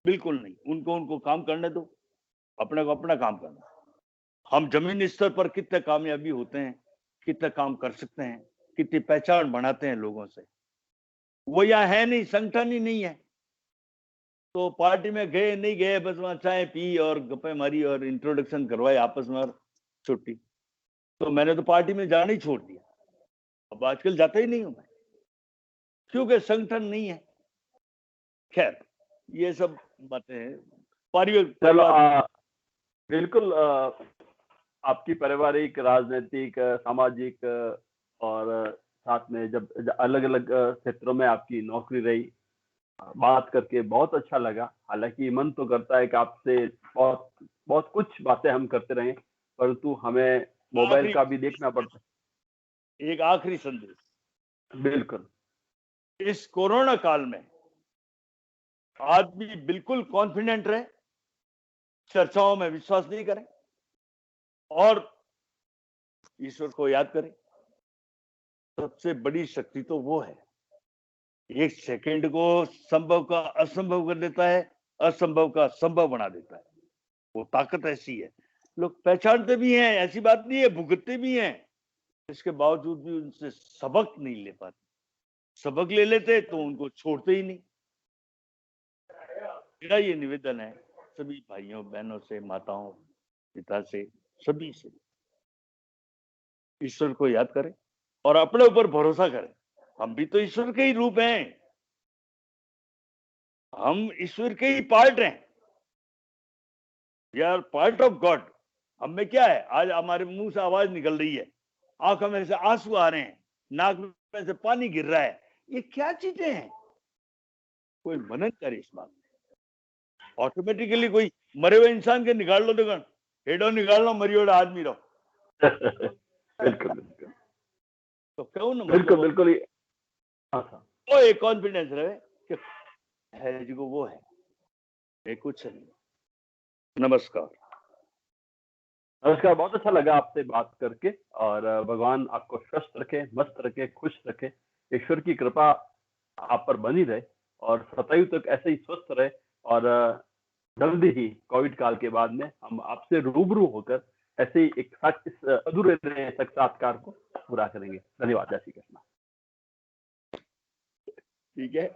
बिल्कुल नहीं। उनको काम करने दो, अपने को अपना काम करना। हम जमीनी स्तर पर कितने कामयाबी होते हैं, कितने काम कर सकते हैं, कितनी पहचान बनाते हैं लोगों से, वो यहाँ है नहीं, संगठन ही नहीं है। तो पार्टी में गए नहीं गए, बस वहां चाय पी और गप्पे मारी और इंट्रोडक्शन करवाए आपस में और छुट्टी। तो मैंने तो पार्टी में जाना ही छोड़ दिया, अब आजकल जाता ही नहीं हूं मैं, क्योंकि संगठन नहीं है। खैर, ये सब बातें हैं। चलो परिवार बिल्कुल आपकी पारिवारिक, राजनीतिक, सामाजिक और साथ में जब अलग अलग क्षेत्रों में आपकी नौकरी रही, बात करके बहुत अच्छा लगा। हालांकि मन तो करता है कि आपसे बहुत बहुत कुछ बातें हम करते रहें, परंतु हमें मोबाइल का भी देखना पड़ता है। एक आखिरी संदेश, बिल्कुल, इस कोरोना काल में आदमी बिल्कुल कॉन्फिडेंट रहे, चर्चाओं में विश्वास नहीं करें और ईश्वर को याद करें। सबसे बड़ी शक्ति तो वो है, एक सेकंड को संभव का असंभव कर देता है, असंभव का संभव बना देता है। वो ताकत ऐसी है। लोग पहचानते भी हैं, ऐसी बात नहीं है, भुगतते भी हैं, इसके बावजूद भी उनसे सबक नहीं ले पाते। सबक ले लेते तो उनको छोड़ते ही नहीं। मेरा ये निवेदन है सभी भाइयों बहनों से, माताओं पिता से, सभी से, ईश्वर को याद करें और अपने ऊपर भरोसा करें। हम भी तो ईश्वर के ही रूप हैं, हम ईश्वर के ही पार्ट हैं, we are part of God. हम में क्या है, आज हमारे मुंह से आवाज निकल रही है, आंखों में से आंसू आ रहे हैं, नाक में से पानी गिर रहा है, ये क्या चीजें हैं? कोई मनन करे इस बात में। ऑटोमेटिकली कोई मरे हुए इंसान के निकाल लो, देखो हेडो निकाल लो, मरियोड़ आदमी रहो। बिल्कुल बिल्कुल, तो क्यों ना बिल्कुल बिल्कुल ही। वो एक कॉन्फिडेंस रहे कि है जी को वो है, ये कुछ नहीं। नमस्कार। नमस्कार, बहुत अच्छा लगा आपसे बात करके, और भगवान आपको स्वस्थ रखे, मस्त रखे, खुश रखे। ईश्वर की कृपा आप पर बनी रहे और सतायु तक ऐसे ही स्वस्थ रहे, और जल्दी ही कोविड काल के बाद में हम आपसे रूबरू होकर ऐसे ही एक साथ इस अधूरे रहे साक्षात्कार को पूरा करेंगे। धन्यवाद। जय श्री कृष्ण। ठीक है।